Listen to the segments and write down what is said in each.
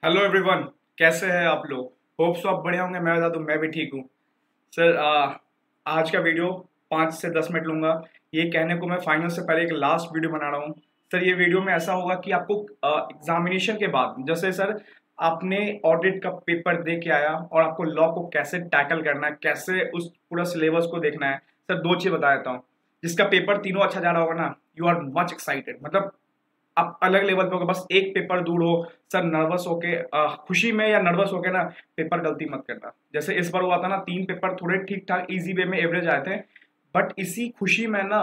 Hello everyone. कैसे हैं आप लोग? होप सो आप बढ़िया होंगे। मैं बता दूं, मैं भी ठीक हूँ। सर, आज का वीडियो 5 से 10 मिनट लूंगा। ये कहने को मैं फाइनल से पहले एक लास्ट वीडियो बना रहा हूँ। सर, ये वीडियो में ऐसा होगा कि आपको एग्जामिनेशन के बाद, जैसे सर आपने ऑडिट का पेपर दे के आया और आपको लॉ को कैसे टैकल करना है, कैसे उस पूरा सिलेबस को देखना है। सर, दो चीज बता देता हूँ। जिसका पेपर तीनों अच्छा जा रहा होगा ना, यू आर मच एक्साइटेड, मतलब आप अलग लेवल पे हो, बस एक पेपर दूर हो। सर, नर्वस होके खुशी में या नर्वस होके ना पेपर गलती मत करना। जैसे इस बार हुआ था ना, 3 पेपर थोड़े ठीक ठाक इजी वे में एवरेज आए थे, बट इसी खुशी में ना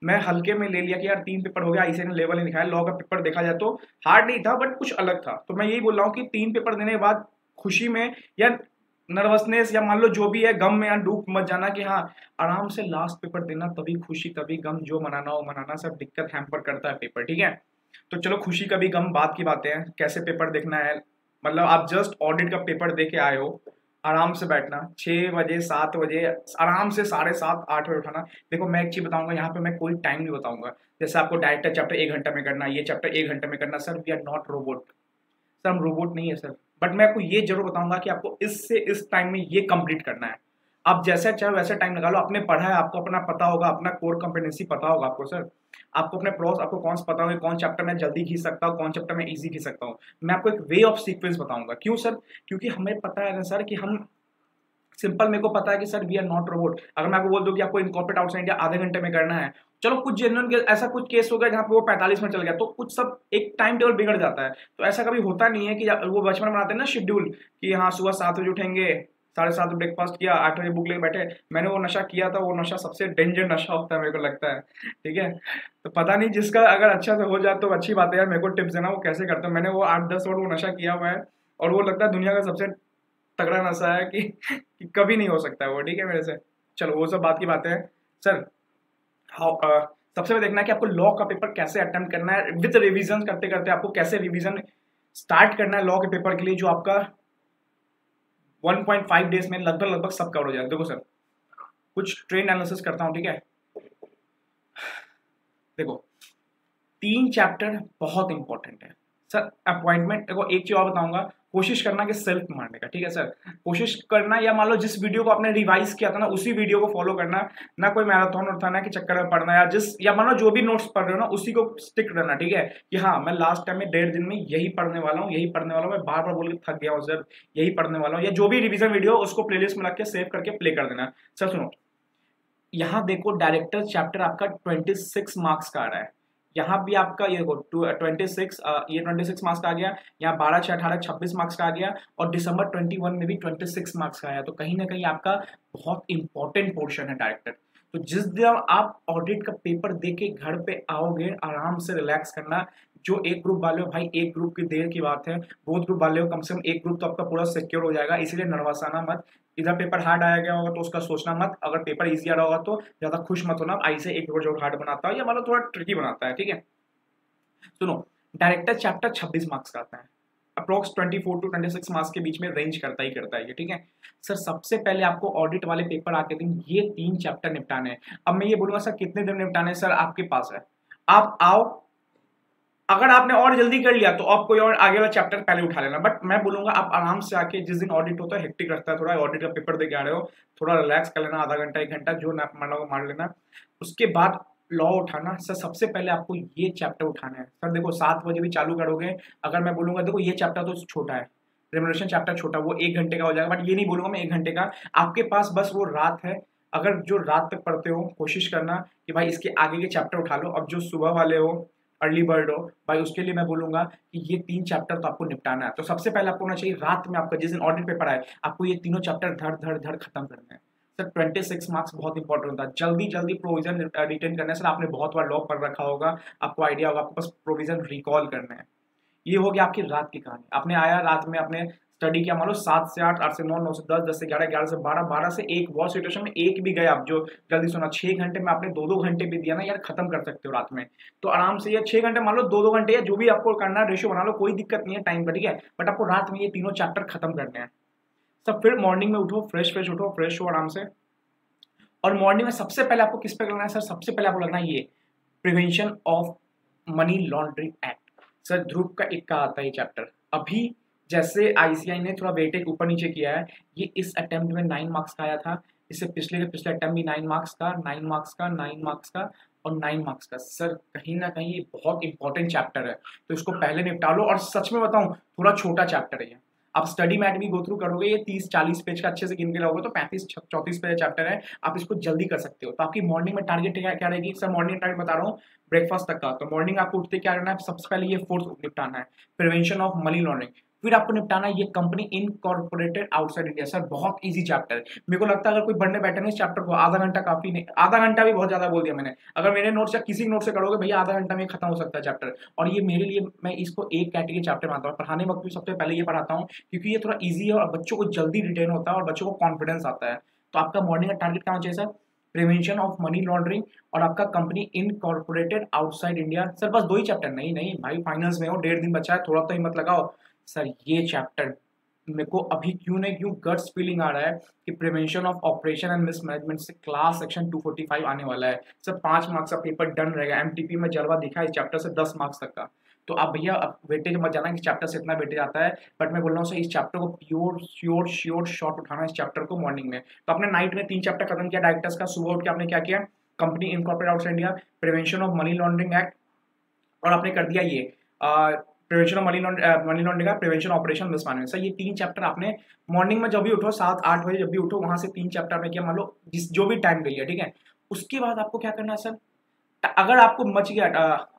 मैं हल्के में ले लिया कि यार 3 पेपर हो गया, इसे ने लेवल नहीं दिखाया। लॉ का पेपर देखा जाए तो हार्ड नहीं था, बट कुछ अलग था। तो मैं यही बोल रहा हूँ कि 3 पेपर देने के बाद खुशी में या नर्वसनेस या मान लो जो भी है गम में या डूब मत जाना कि हाँ, आराम से लास्ट पेपर देना, तभी खुशी तभी गम, जो मनाना हो मनाना। सब दिक्कत हैम्पर करता है पेपर, ठीक है। तो चलो, खुशी कभी गम बाद की बातें हैं। कैसे पेपर देखना है, मतलब आप जस्ट ऑडिट का पेपर दे के आए हो, आराम से बैठना 6 बजे 7 बजे, आराम से 7:30 8 बजे उठाना। देखो, मैं एक चीज बताऊंगा यहाँ पे, मैं कोई टाइम नहीं बताऊंगा। जैसे आपको डायरेक्टर चैप्टर 1 घंटे में करना, ये चैप्टर 1 घंटे में करना। Sir, we are not robot. Sir, हम रोबोट नहीं है सर। बट मैं आपको ये जरूर बताऊंगा कि आपको इससे इस टाइम में ये कंप्लीट करना है। आप जैसे चाहे वैसे टाइम लगा लो। आपने पढ़ा है, आपको अपना पता होगा, अपना कोर कॉम्पिटेंसी पता होगा आपको सर। आपको अपने प्रॉस, आपको कौन सा पता होगा, कौन चैप्टर में जल्दी खींच सकता हूँ, कौन चैप्टर में इजी खींच सकता हूँ। मैं आपको एक वे ऑफ सीक्वेंस बताऊंगा। क्यों सर? क्योंकि हमें पता है ना सर कि हम सिंपल, मेरे को पता है कि sir we are not robot. अगर मैं आपको बोल दूं कि आपको इनकॉर्पोरेट आउटसाइड इंडिया आधे घंटे में करना है, चलो कुछ जेन्युइन ऐसा कुछ केस हो गया जहाँ पे वो 45 में चल गया, तो कुछ सब एक टाइम टेबल बिगड़ जाता है। तो ऐसा कभी होता नहीं है कि वो बचपन में बनाते हैं ना शेड्यूल, कि हाँ सुबह 7 बजे उठेंगे, 7:30 ब्रेकफास्ट किया, 8 बजे बुक लेके बैठे। मैंने वो नशा किया था, वो नशा सबसे डेंजर नशा होता है मेरे को लगता है, ठीक है। तो पता नहीं, जिसका अगर अच्छा से हो जाए तो अच्छी बात है यार। मेरे को टिप्स देना वो कैसे करते हो। मैंने वो 8-10 वो नशा किया हुआ है, और वो लगता है दुनिया का सबसे तगड़ा नशा है कि कभी नहीं हो सकता है वो, ठीक है मेरे से। चलो, वो सब बात की बातें हैं सर। हाउ सबसे पहले देखना है कि आपको लॉ का पेपर कैसे अटेम्प्ट करना है, विद रिवीजन करते करते आपको कैसे रिवीजन स्टार्ट करना है लॉ के पेपर के लिए, जो आपका 1.5 डेज में लगभग लगभग सब कवर हो जाएगा। देखो सर, कुछ ट्रेंड एनालिसिस करता हूँ, ठीक है। देखो, 3 चैप्टर बहुत इंपॉर्टेंट है सर। अपॉइंटमेंट, देखो एक चीज और बताऊंगा, कोशिश करना कि सेल्फ मारने का, ठीक है सर। कोशिश करना, या मान लो जिस वीडियो को आपने रिवाइज किया था ना, उसी वीडियो को फॉलो करना। ना कोई मैराथन उठाना के चक्कर में पढ़ना, या मान लो जो भी नोट्स पढ़ रहे हो ना, उसी को स्टिक रहना, ठीक है। कि हाँ, मैं लास्ट टाइम में 1.5 दिन में यही पढ़ने वाला हूँ, यही पढ़ने वाला हूँ। मैं बार बार बोल के थक गया हूँ सर, यही पढ़ने वाला हूँ। या जो भी रिविजन वीडियो, उसको प्लेलिस्ट में रख के सेव करके प्ले कर देना। सर सुनो, यहाँ देखो डायरेक्टर चैप्टर आपका 26 मार्क्स का आ रहा है। यहाँ भी आपका ये देखो 26, ये 26 मार्क्स का आ गया। यहाँ 12 6 18 26 मार्क्स का आ गया। और दिसंबर 21 में भी 26 मार्क्स का आया। तो कहीं ना कहीं आपका बहुत इंपॉर्टेंट पोर्शन है डायरेक्टर। तो जिस दिन आप ऑडिट का पेपर दे के घर पे आओगे, आराम से रिलैक्स करना। जो एक ग्रुप वाले हो भाई, एक ग्रुप की देर की बात है, बोथ ग्रुप वाले हो कम से कम एक ग्रुप तो आपका पूरा सिक्योर हो जाएगा। इसीलिए नर्वस आना मत। इधर पेपर हार्ड आया गया होगा तो उसका सोचना मत। अगर पेपर इजी आ रहा होगा तो ज्यादा खुश मत होना। आई से एक पेपर जो हार्ड बनाता है या मतलब थोड़ा ट्रिकी बनाता है, ठीक है। सुनो, डायरेक्टर चैप्टर 26 मार्क्स का आता है। अप्रोक्स 24 to 26 मार्क्स के बीच में रेंज करता ही करता है ये, ठीक है। सर, सबसे पहले आपको ऑडिट वाले पेपर आके दिन ये 3 चैप्टर निपटाने हैं। अब मैं ये बोलूंगा सर कितने दिन निपटाने हैं, सर आपके पास है। आप आओ, अगर आपने और जल्दी कर लिया तो आप कोई और आगे वाला चैप्टर पहले उठा लेना। बट मैं बोलूंगा आप आराम से आके, जिस दिन ऑडिट होता है हेक्टिक रहता है थोड़ा, ऑडिट का पेपर दे के आ रहे हो, थोड़ा रिलैक्स कर लेना, आधा घंटा 1 घंटा जो मारना को मार लेना। उसके बाद लॉ उठाना। सर, सबसे पहले आपको ये चैप्टर उठाना है। सर देखो, 7 बजे भी चालू करोगे, अगर मैं बोलूंगा देखो ये चैप्टर तो छोटा है, रेमुनरेशन चैप्टर छोटा, वो 1 घंटे का हो जाएगा। बट ये नहीं बोलूंगा मैं 1 घंटे का। आपके पास बस वो रात है। अगर जो रात तक पढ़ते हो, कोशिश करना कि भाई इसके आगे के चैप्टर उठा लो। अब जो सुबह वाले हो, अर्ली बर्ड हो भाई, उसके लिए मैं बोलूंगा कि ये 3 चैप्टर तो आपको निपटाना है। तो सबसे पहले आपको होना चाहिए रात में, आपका जिस दिन ऑडिट पेपर आए, आपको ये तीनों चैप्टर धड़ धड़ धड़ खत्म करना है। सर, 26 मार्क्स बहुत इंपॉर्टेंट होता है। जल्दी जल्दी प्रोविजन रिटेन करना है। सर, आपने बहुत बार लॉ पढ़ रखा होगा, आपको आइडिया होगा, आपको बस प्रोविजन रिकॉल करना है। ये हो गया आपकी रात की कहानी। आपने आया रात में, आपने स्टडी किया, मान लो 7 से 8, 8 से 9, 9 से 10, 10 से 11, 11 से 12, 12 से 1, वो सिचुएशन में एक भी गए आप जो जल्दी सोना, 6 घंटे में आपने 2-2 घंटे भी दिया ना यार, खत्म कर सकते हो रात में। तो आराम से ये 6 घंटे मान लो, 2-2 घंटे या जो भी आपको करना है रेशियो बना लो, कोई दिक्कत नहीं है टाइम का, ठीक है। बट आपको रात में ये तीनों चैप्टर खत्म करने हैं। सब फिर मॉर्निंग में उठो, फ्रेश फ्रेश उठो, फ्रेश हो आराम से। और मॉर्निंग में सबसे पहले आपको किस पे लगना है सर? सबसे पहले आपको लगना है ये prevention of money laundering act. Sir, Dhruv का 1 का आता है ये चैप्टर। अभी जैसे आईसीआई ने थोड़ा वेटेज ऊपर नीचे किया है, ये इस अटेम्प्ट में 9 मार्क्स का आया था, इससे पिछले के पिछले अटेम्प्ट भी 9 मार्क्स का, 9 मार्क्स का, 9 मार्क्स का और 9 मार्क्स का। सर कहीं ना कहीं ये बहुत इंपॉर्टेंट चैप्टर है, तो इसको पहले निपटा लो। और सच में बताऊं, थोड़ा छोटा चैप्टर है ये। आप स्टडी मैट भी गो थ्रू करोगे, ये 30-40 पेज का अच्छे से गिन के लाओगे तो 35-34 पेज चैप्टर है, आप इसको जल्दी कर सकते हो। तो आपकी मॉर्निंग में टारगेट क्या रहेगी? सर मॉर्निंग टारगेट बता रहा हूँ, ब्रेकफास्ट तक का। तो मॉर्निंग आपको उठते क्या करना है? सबसे पहले ये 4th निपटाना है, प्रिवेंशन ऑफ मनी लॉन्ड्रिंग। फिर आपको निपटाना है ये company incorporated outside India. Sir बहुत इजी चैप्टर है, मेरे को लगता है अगर कोई पढ़ने बैठे ना इस चैप्टर को, आधा घंटा काफी नहीं, आधा घंटा भी बहुत ज्यादा बोल दिया मैंने। अगर मेरे नोट्स या किसी नोट से करोगे भैया, आधा घंटा में खत्म हो सकता है चैप्टर। और ये मेरे लिए, मैं इसको एक कैटेगरी चैप्टर मानता हूँ। पढ़ाने वक्त भी सबसे पहले ये पढ़ाता हूँ, क्योंकि ये थोड़ा ईजी है और बच्चों को जल्दी रिटेन होता है और बच्चों को कॉन्फिडेंस आता है। तो आपका मॉर्निंग का टारगेट क्या होना चाहिए sir? Prevention of money laundering और आपका company incorporated outside India. Sir बस 2 ही चैप्टर? नहीं नहीं भाई, फाइनल्स में हो, 1.5 दिन बचा है, थोड़ा तो हिम्मत लगाओ। सर ये चैप्टर मेरे को अभी क्यों गट्स फीलिंग आ रहा है कि prevention of operation and mismanagement से क्लास सेक्शन 245 आने वाला है। सर 5 मार्क्स का पेपर डन रहेगा। एमटीपी में जलवा दिखा है इस चैप्टर से 10 मार्क्स तक का। तो आप भैया वेटेज मत जाना कि चैप्टर से इतना वेटेज आता है, बट मैं बोल रहा हूँ सर इस चैप्टर को प्योर श्योर शॉट उठाना इस चैप्टर को मॉर्निंग में। तो आपने नाइट में 3 चैप्टर खत्म किया डायरेक्टर्स का, सुबह उठ के आपने क्या किया? Company incorporated outside India, prevention of money laundering act, और आपने कर दिया ये प्रिवेंशन ऑफ मनी लॉन्ड्रिंग का प्रिवेंशन ऑपरेशन मिसमैनेजमेंट। सर ये 3 चैप्टर आपने मॉर्निंग में जब भी उठो 7-8 बजे जब भी उठो, वहां से 3 चैप्टर में किया, मान लो जिस जो भी टाइम गई है, ठीक है। उसके बाद आपको क्या करना है सर? अगर आपको मच गया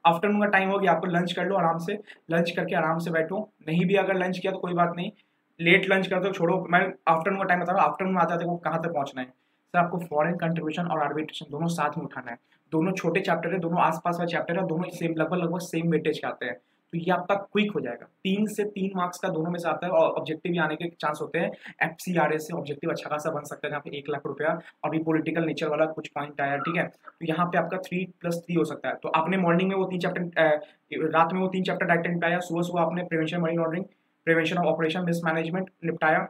आफ्टरनून का टाइम हो गया, आपको लंच कर लो आराम से, लंच करके आराम से बैठो। नहीं भी अगर लंच किया तो कोई बात नहीं, लेट लंच कर दो, छोड़ो। मैं आफ्टरनून का टाइम बता रहा हूँ, आफ्टरनून में आते कहाँ तक पहुंचना है सर? आपको फॉरेन कंट्रीब्यूशन और आर्बिट्रेशन दोनों साथ में उठाना है। दोनों छोटे चैप्टर है, दोनों आसपास वाले चैप्टर है, दोनों सेम लगभग सेम वेटेज के आते हैं। तो ये आपका क्विक हो जाएगा। 3 से 3 मार्क्स का दोनों में से आता है और ऑब्जेक्टिव भी आने के चांस होते हैं। एफसीआरए से ऑब्जेक्टिव अच्छा खासा बन सकता है, जहाँ पे 1 लाख रुपया, अभी पॉलिटिकल नेचर वाला कुछ पॉइंट आया, ठीक है। तो यहाँ पे आपका 3+3 हो सकता है। तो आपने मॉर्निंग में वो 3 चैप्टर, रात में वो 3 चैप्टर डायरेक्ट निपटाया, सुबह सुबह आपने prevention money laundering, prevention of operation mismanagement निपटाया,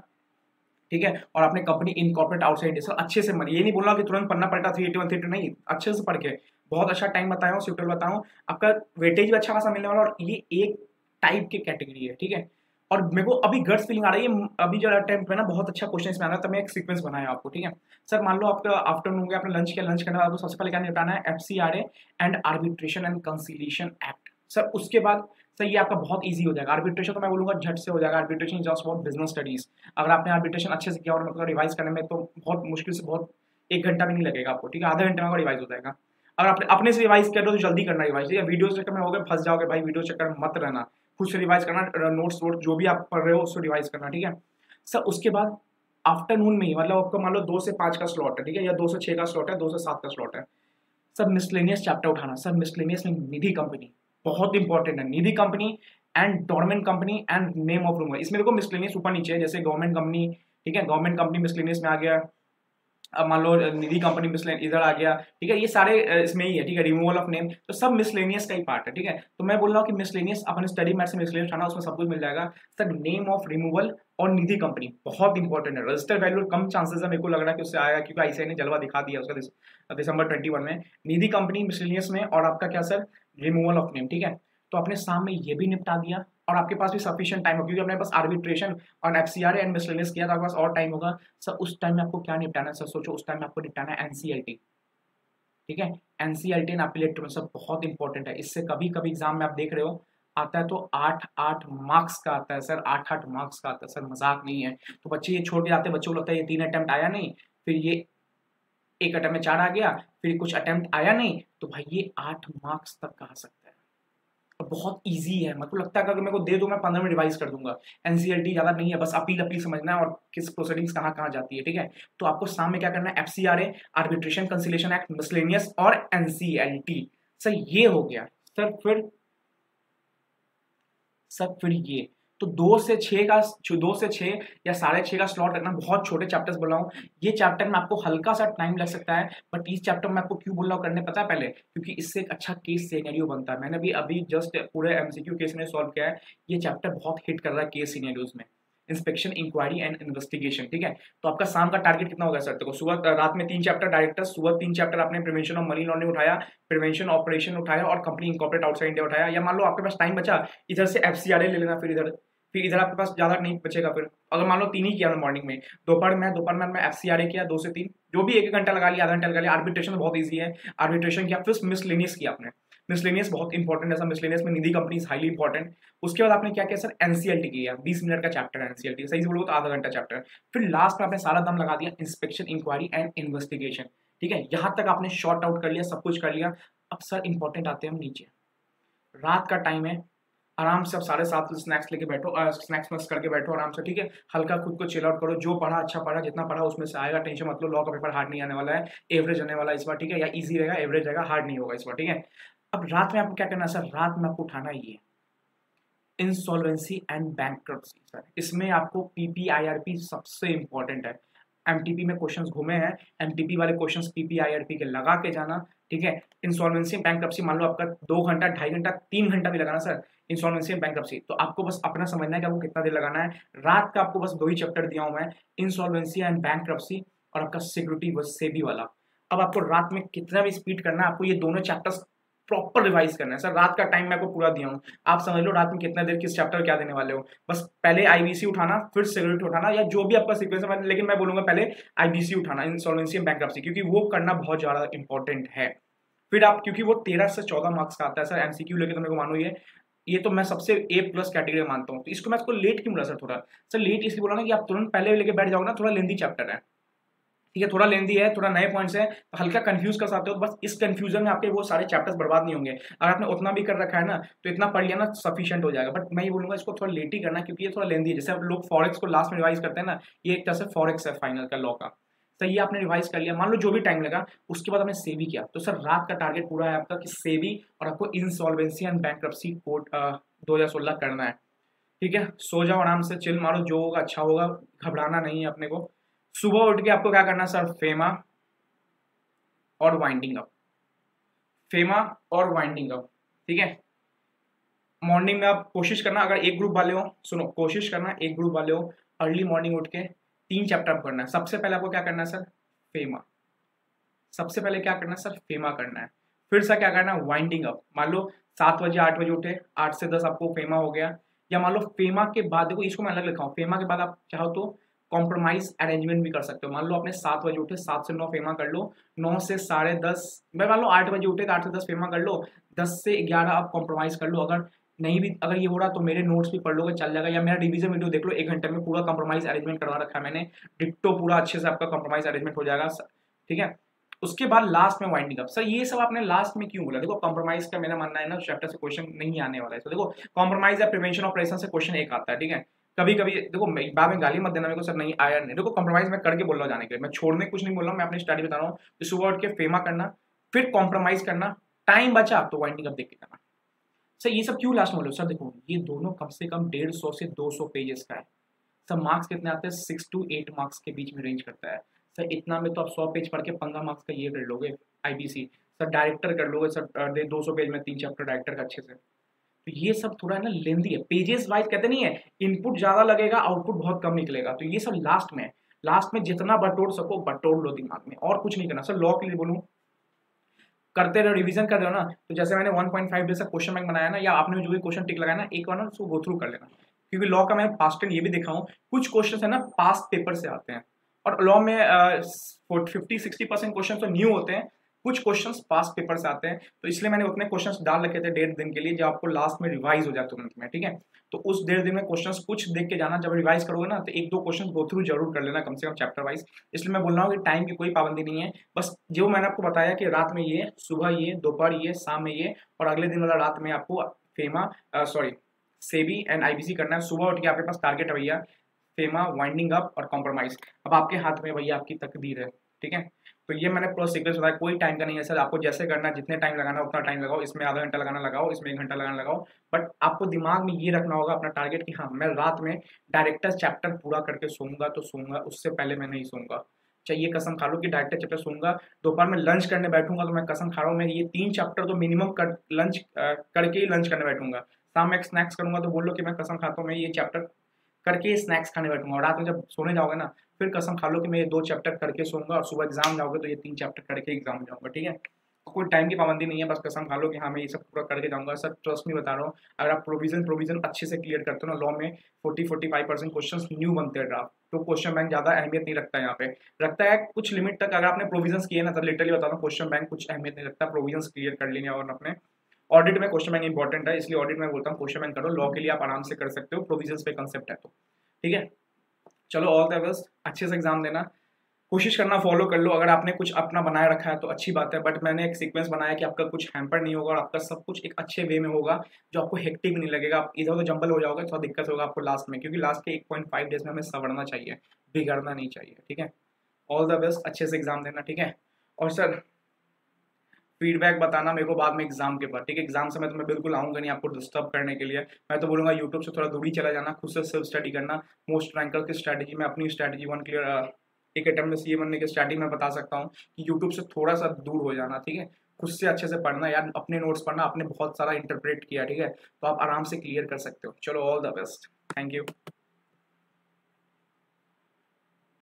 ठीक है। और आपने कंपनी इनकॉर्पोरेट आउटसाइड इंडिया अच्छे से ये नहीं बोलना कि तुरंत पढ़ना पड़ता 381 382, नहीं, अच्छे से पढ़ के बहुत अच्छा टाइम बताया हूँ, सुटेबल बताया हूँ। आपका वेटेज भी अच्छा खासा मिलने वाला और ये एक टाइप की कैटेगरी है, ठीक है। और मेरे को अभी गट्स फीलिंग आ रही है, अभी जो अटेम्प्ट में ना बहुत अच्छा क्वेश्चन इसमें आ रहा है, तब मैं एक सीक्वेंस बनाया आपको, ठीक है। सर मान लो आपका आफ्टरनून गया, आपने लंच किया, लंच करने के बाद सबसे पहले क्या निपटाना है? FCRA and arbitration and conciliation act. Sir उसके बाद सर ये आपका बहुत इजी हो जाएगा। आर्बिट्रेशन तो मैं बोलूंगा झट से हो जाएगा। Arbitration is just about business studies. अगर आपने आर्बिट्रेशन अच्छे से किया और मतलब रिवाइज करने में तो बहुत मुश्किल से बहुत 1 घंटा भी नहीं लगेगा आपको, ठीक है। आधे घंटे में रिवाइज हो जाएगा। अगर आपने अपने से रिवाइज कर रहे हो तो जल्दी करना रिवाइज, या वीडियो चक्कर में हो गए फंस जाओगे भाई, वीडियो चक्कर में मत रहना, खुद से रिवाइज करना, नोट्स जो भी आप पढ़ रहे हो उसको रिवाइज करना, ठीक है। सर उसके बाद आफ्टरनून में ही, मतलब आपको मान लो 2 से 5 का स्लॉट है, ठीक है, या 2 से 6 का स्लॉट है, 2 से 7 का स्लॉट है। सर मिसलेनियस चैप्टर उठाना। सर मिसलेनियस में निधि कंपनी बहुत इंपॉर्टेंट है, Nidhi company and dormant company and name of rumour. इसमें देखो मिसलेनियस ऊपर नीचे है, जैसे गवर्नमेंट कंपनी, ठीक है, गवर्नमेंट कंपनी मिसलेनियस में आ गया। अब मान लो निधि कंपनी मिसलेनियस इधर आ गया, ठीक है, ये सारे इसमें ही है, ठीक है, रिमूवल ऑफ नेम, तो सब मिसलेनियस का ही पार्ट है, ठीक है। तो मैं बोल रहा हूँ कि मिसलेनियस अपने स्टडी मैट से मिसलेनियस उठाना, उसमें सब कुछ मिल जाएगा। सर नेम ऑफ रिमूवल और निधि कंपनी बहुत इंपॉर्टेंट है। रजिस्टर वैल्यू कम चांसेस है, मेरे को लग रहा है कि उससे आएगा, क्योंकि आईसीआई ने जलवा दिखा दिया उसका December 21 में। निधि कंपनी मिसलेनियस में, और आपका क्या सर? रिमूवल ऑफ नेम, ठीक है। तो आपने शाम में ये भी निपटा दिया और आपके पास भी सफिशिएंट टाइम हो, क्योंकि अपने पास आर्बिट्रेशन और एफसीआरए एंड मिसलेनियस किया था, आपके पास और टाइम होगा। सर उस टाइम में आपको क्या निपटाना है? सर सोचो, उस टाइम में आपको निपटाना है एनसीईआरटी, ठीक है। एनसीईआरटी एंड अपीलेट सब बहुत इंपॉर्टेंट है। इससे कभी कभी एग्जाम में आप देख रहे हो आता है तो 8-8 मार्क्स का आता है सर, 8-8 मार्क्स का आता है सर, मजाक नहीं है। तो बच्चे ये छोड़ के जाते हैं, बच्चों को लगता है ये 3 अटेम्प्ट आया नहीं, फिर ये 1 अटेम्प्ट में 4 आ गया, फिर कुछ अटेम्प्ट आया नहीं, तो भाई ये 8 मार्क्स तक का आ सकता है। बहुत इजी है, मेरे को लगता है कि अगर मेरे को दे दो मैं 15 में रिवाइज कर दूंगा। एनसीईआरटी ज्यादा नहीं है, बस अपील समझना है और किस प्रोसीडिंग्स कहाँ कहाँ जाती है, ठीक है। तो आपको सामने क्या करना है? FCRA, arbitration conciliation act, miscellaneous और एनसीईआरटी। सर ये हो गया। सर फिर ये तो 2 से 6 या 6.5 का स्लॉट रखना। बहुत छोटे चैप्टर्स बोल रहा हूँ, ये चैप्टर में आपको हल्का सा टाइम लग सकता है, बट इस चैप्टर में आपको क्यों बोल रहा हूँ करने पता है पहले? क्योंकि इससे एक अच्छा केस सिनेरियो बनता है। मैंने भी अभी जस्ट पूरे एमसीक्यू केस में सॉल्व किया है। ये चैप्टर बहुत हिट कर रहा है केस सिनेरियोज में, इंस्पेक्शन, इंक्वायरी एंड इन्वेस्टिगेशन, ठीक है। तो आपका शाम का टारगेट कितना होगा सर? देखो सुबह रात में 3 चैप्टर डायरेक्टर, सुबह 3 चैप्टर आपने प्रिवेंशन ऑफ मनी लॉन्ड्रिंग उठाया, प्रिवेंशन ऑपरेशन उठाया और कंपनी इनकॉर्पोरेट आउटसाइड इंडिया उठाया। या मान लो आपके पास टाइम बचा, इधर से एफसीआरए ले लेना, फिर इधर फिर इधर आपके पास ज़्यादा नहीं बचेगा। फिर अगर मान लो 3 ही किया मॉर्निंग में, दोपहर में FCRA किया 2 से 3, जो भी 1 घंटा लगा लिया, आधा घंटा लगा लिया। आर्बिट्रेशन बहुत ईजी है, आर्बिट्रेशन किया। फिर मिसलेनियस किया आपने, मिसलेनियस बहुत इंपॉर्टेंट है सर, मिसलेनियस में निधि कंपनी हाईली इंपॉर्टेंट। उसके बाद आपने क्या किया सर, NCLT किया, 20 मिनट का चैप्टर है NCLT, सही से बोलो तो आधा घंटा चैप्टर। फिर लास्ट में आपने सारा दम लगा दिया इंस्पेक्शन, इंक्वायरी एंड इन्वेस्टिगेशन, ठीक है। यहाँ तक आपने शॉर्ट आउट कर लिया, सब कुछ कर लिया। अब सर इंपॉर्टेंट आते हैं हम नीचे, रात का टाइम है, आराम से अब 7:30 बजे स्नैक्स लेके बैठो, स्नैक्स मस्त करके बैठो आराम से, ठीक है। हल्का खुद को चिल आउट करो, जो पढ़ा अच्छा पढ़ा, जितना पढ़ा उसमें से आएगा, टेंशन मत लो। लॉ का पेपर हार्ड नहीं आने वाला है, एवरेज आने वाला है इस बार, ठीक है, या इजी रहेगा, एवरेज रहेगा, हार्ड नहीं होगा इस बार, ठीक है। अब रात में आपको क्या करना है सर, रात में आपको उठाना ये इंसॉल्वेंसी एंड बैंकरप्सी सर। इसमें आपको PPIRP सबसे इंपॉर्टेंट है। MTP में क्वेश्चंस घूमे हैं, MTP वाले क्वेश्चंस PPIRP के लगा के जाना, ठीक है। इंसॉल्वेंसी बैंकरप्सी मान लो आपका 2 घंटा, 2.5 घंटा, 3 घंटा भी लगाना सर, इंसॉल्वेंसी बैंकरप्सी, तो आपको बस अपना समझना है कि आपको कितना देर लगाना है। रात का आपको बस 2 ही चैप्टर दिया हूं मैं, इंसॉल्वेंसी एंड बैंकरप्सी और आपका सिक्योरिटी व सेबी वाला। अब आपको रात में कितना भी स्पीड करना है, आपको ये दोनों चैप्टर्स प्रॉपर रिवाइज करना है सर। रात का टाइम मैं आपको पूरा दिया हूँ, आप समझ लो रात में कितना देर किस चैप्टर क्या देने वाले हो। बस पहले IBC उठाना, फिर सिक्योरिटी उठाना, या जो भी आपका सीक्वेंस है, लेकिन मैं बोलूंगा पहले IBC उठाना, इंसॉल्वेंसी एंड बैंकरप्सी, क्योंकि वो करना बहुत ज्यादा इंपॉर्टेंट है। फिर आप, क्योंकि वो 13 से 14 मार्क्स का आता है सर, MCQ लेके तो मेरे को मानो ये तो मैं सबसे A+ कैटेगरी मानता हूँ। तो इसको मैं इसको लेट क्यों बोला सर, थोड़ा सर लेट इसलिए बोला ना कि आप तुरंत पहले लेके बैठ जाओ ना, थोड़ा लेंदी चैप्टर है, ठीक है, थोड़ा लेंदी है, थोड़ा नए पॉइंट्स है, तो हल्का कंफ्यूज कर सकते हो। बस इस कंफ्यूजन में आपके वो सारे चैप्टर्स बर्बाद नहीं होंगे। अगर आपने उतना भी कर रखा है ना, तो इतना पढ़ लिया ना, सफिशिएंट हो जाएगा। बट मैं ये बोलूंगा इसको थोड़ा लेट ही करना, क्योंकि ये थोड़ा लेंदी है। जैसे आप लोग फॉरेक्स को लास्ट में रिवाइज करते हैं ना, ये एक तरह से फॉरेक्स है फाइनल का लॉ का। तो ये आपने रिवाइज कर लिया, मान लो जो भी टाइम लगा, उसके बाद आपने सेबी किया, तो सर रात का टारगेट पूरा है आपका कि सेबी और आपको इंसॉल्वेंसी एंड बैंकरप्सी कोड 2016 करना है, ठीक है। सो जाओ आराम से, चिल मारो, जो होगा अच्छा होगा, घबराना नहीं है अपने को। सुबह उठ के आपको क्या करना है सर, फेमा और वाइंडिंग अप, फेमा और वाइंडिंग अप, ठीक है। मॉर्निंग में आप कोशिश करना, अगर एक ग्रुप वाले हो, सुनो, कोशिश करना एक ग्रुप वाले हो, अर्ली मॉर्निंग उठ के 3 चैप्टर करना है। सबसे पहले आपको क्या करना है सर, फेमा, सबसे पहले क्या करना है सर, फेमा करना है। फिर से क्या करना है, वाइंडिंग अप। मान लो 7 बजे 8 बजे उठे, 8 से 10 आपको फेमा हो गया, या मान लो फेमा के बाद, देखो इसको मैं अलग लिखा हूँ, फेमा के बाद आप चाहो तो कॉम्प्रोमाइज अरेंजमेंट भी कर सकते हो। मान लो आपने 7 बजे उठे, 7 से 9 फेमा कर लो, 9 से 10:30, मैं मान लो 8 बजे उठे तो 8 से 10 फेमा कर लो, 10 से 11 आप कॉम्प्रोमाइज कर लो। अगर नहीं भी, अगर ये हो रहा तो मेरे नोट्स भी पढ़ लोगे, चल जाएगा, या मेरा रिवीजन वीडियो देख लो, 1 घंटे में पूरा कॉम्प्रोमाइज अरेंजमेंट करवा रखा है मैंने, डिट्टो पूरा अच्छे से आपका कॉम्प्रोमाइज अरेंजमेंट हो जाएगा, ठीक है। उसके बाद लास्ट में वाइंडिंग अप। सर ये सब आपने लास्ट में क्यों बोला, देखो कॉम्प्रोमाइज का मेरा मानना है ना, चैप्टर से क्वेश्चन नहीं आने वाला है। तो देखो कॉम्प्रोमाइज या प्रिवेंशन ऑफ ऑपरेशन से क्वेश्चन एक आता है, ठीक है। कभी कभी देखो बाद में गाली मत देना मेरे को, सर नहीं आया नहीं, देखो कॉम्प्रोमाइज मैं करके बोल रहा हूँ जाने के लिए, मैं छोड़ने कुछ नहीं बोल रहा हूँ, मैं अपनी स्टडी बता रहा हूँ। तो सुबह उठ के फेमा करना, फिर कॉम्प्रोमाइज करना, टाइम बचा तो वाइंडिंग अप देख के करना। सर ये सब क्यों लास्ट में बोलो, सर देखो ये दोनों कम से कम 150 से 200 पेजेस का है। सर मार्क्स कितने आते हैं, 6 to 8 मार्क्स के बीच में रेंज करता है। सर इतना में तो आप 100 पेज पढ़ के 15 मार्क्स का ये कर लोगे IBC। सर डायरेक्टर कर लोगे सर 200 पेज में 3 चैप्टर डायरेक्टर का अच्छे से। तो ये सब थोड़ा है ना लेंदी है, पेजेस वाइज कहते नहीं है, इनपुट ज्यादा लगेगा आउटपुट बहुत कम निकलेगा। तो ये सब लास्ट में जितना बटोर सको बटोर लो दिमाग में, और कुछ नहीं करना। सर लॉ के लिए बोलूँ, करते रहो, रिवीजन कर रहे हो ना, तो जैसे मैंने 1.5 डे से क्वेश्चन बैंक बनाया ना, या आपने जो भी क्वेश्चन टिक लगाया ना, एक बार ना उसको गो थ्रू कर लेना। क्योंकि लॉ का मैं पास्ट एंड ये भी देखा हूँ, कुछ क्वेश्चन है ना पास्ट पेपर से आते हैं, और लॉ में 50-60% क्वेश्चन तो न्यू होते हैं, कुछ क्वेश्चंस पास्ट पेपर से आते हैं। तो इसलिए मैंने उतने क्वेश्चंस डाल रखे थे 1.5 दिन के लिए, जो आपको लास्ट में रिवाइज हो जाए तुरंत में, ठीक है। तो उस 1.5 दिन में क्वेश्चंस कुछ देख के जाना, जब रिवाइज करोगे ना तो 1-2 क्वेश्चन गो थ्रू जरूर कर लेना, कम से कम चैप्टर वाइज। इसलिए मैं बोल रहा हूँ कि टाइम की कोई पाबंदी नहीं है, बस जो मैंने आपको बताया कि रात में ये, सुबह ये, दोपहर ये, शाम में ये, और अगले दिन वाला रात में आपको फेमा सेबी एंड IBC करना है। सुबह उठ के आपके पास टारगेट है भैया, फेमा, वाइंडिंग अप और कॉम्प्रोमाइज। अब आपके हाथ में भैया आपकी तकदीर है, ठीक है। तो ये मैंने पूरा सीक्रेट बताया, कोई टाइम का नहीं है सर, आपको जैसे करना है, जितने टाइम लगाना उतना टाइम लगाओ, इसमें आधा घंटा लगाना लगाओ, इसमें 1 घंटा लगाना लगाओ। बट आपको दिमाग में ये रखना होगा अपना टारगेट कि हाँ मैं रात में डायरेक्टर चैप्टर पूरा करके सोऊंगा, तो सोऊंगा, उससे पहले मैं नहीं सोऊंगा। चाहिए कसम खा लो कि डायरेक्टर चैप्टर सोऊंगा। दोपहर में लंच करने बैठूंगा तो मैं कसम खा रहा हूँ, मैं ये 3 चैप्टर तो मिनिमम लंच करके ही लंच करने बैठूंगा। शाम में स्नैक्स करूंगा तो बोल लो कि मैं कसम खाता हूँ मैं ये चैप्टर करके स्नैक्स खाने बैठूंगा। और रात में जब सोने जाओगे ना, फिर कसम खा लो कि मैं ये 2 चैप्टर करके सोऊंगा, और सुबह एग्जाम जाओगे तो ये 3 चैप्टर करके एग्जाम जाऊंगा, ठीक है। कोई टाइम की पाबंदी नहीं है, बस कसम खा लो कि हाँ मैं ये सब पूरा करके जाऊंगा सर, ट्रस्ट नहीं बता रहा हूँ। अगर आप प्रोविजन अच्छे से क्लियर करते हो ना, लॉ में 40-45% क्वेश्चन न्यू बनते हैं ड्राफ्ट, तो क्वेश्चन बैंक ज्यादा अहमियत नहीं रखता है यहाँ पे, रखता है कुछ लिमिट तक। अगर आपने प्रोविजन किए ना, तो लिटरली बता रहा हूँ क्वेश्चन बैंक कुछ अहमियत नहीं रखता, प्रोविजन क्लियर कर लेंगे। और अपने ऑडिट में क्वेश्चन बैंक इंपॉर्टेंट है, इसलिए ऑडिट में बोलता हूँ क्वेश्चन बैंक करो, लॉ के लिए आप आराम से कर सकते हो, प्रोविजन पे कंसेप्ट है तो ठीक है। चलो ऑल द बेस्ट, अच्छे से एग्जाम देना, कोशिश करना फॉलो कर लो। अगर आपने कुछ अपना बनाए रखा है तो अच्छी बात है, बट मैंने एक सीक्वेंस बनाया कि आपका कुछ हैम्पर नहीं होगा और आपका सब कुछ एक अच्छे वे में होगा, जो आपको हेक्टिक नहीं लगेगा, आप इधर उधर जंबल हो जाओगे, थोड़ा दिक्कत होगा आपको लास्ट में, क्योंकि लास्ट के 1.5 डेज में हमें संवरना चाहिए, बिगड़ना नहीं चाहिए, ठीक है। ऑल द बेस्ट, अच्छे से एग्जाम देना, ठीक है। और सर फीडबैक बताना मेरे को बाद में एग्जाम के बाद, ठीक है। एग्जाम समय तो मैं बिल्कुल आऊंगा नहीं आपको डिस्टर्ब करने के लिए, मैं तो बोलूंगा यूट्यूब से थोड़ा दूरी चला जाना, खुद से सेल्फ स्टडी करना। मोस्ट रैंकर की स्ट्रैटेजी में अपनी स्ट्रैटेजी वन क्लियर एक अटेम्प्ट में सीए बनने की स्ट्रैटेजी में बता सकता हूँ कि यूट्यूब से थोड़ा सा दूर हो जाना, ठीक है। खुद से अच्छे से पढ़ना यार, अपने नोट्स पढ़ना, आपने बहुत सारा इंटरप्रेट किया, ठीक है, तो आप आराम से क्लियर कर सकते हो। चलो all the best, thank you.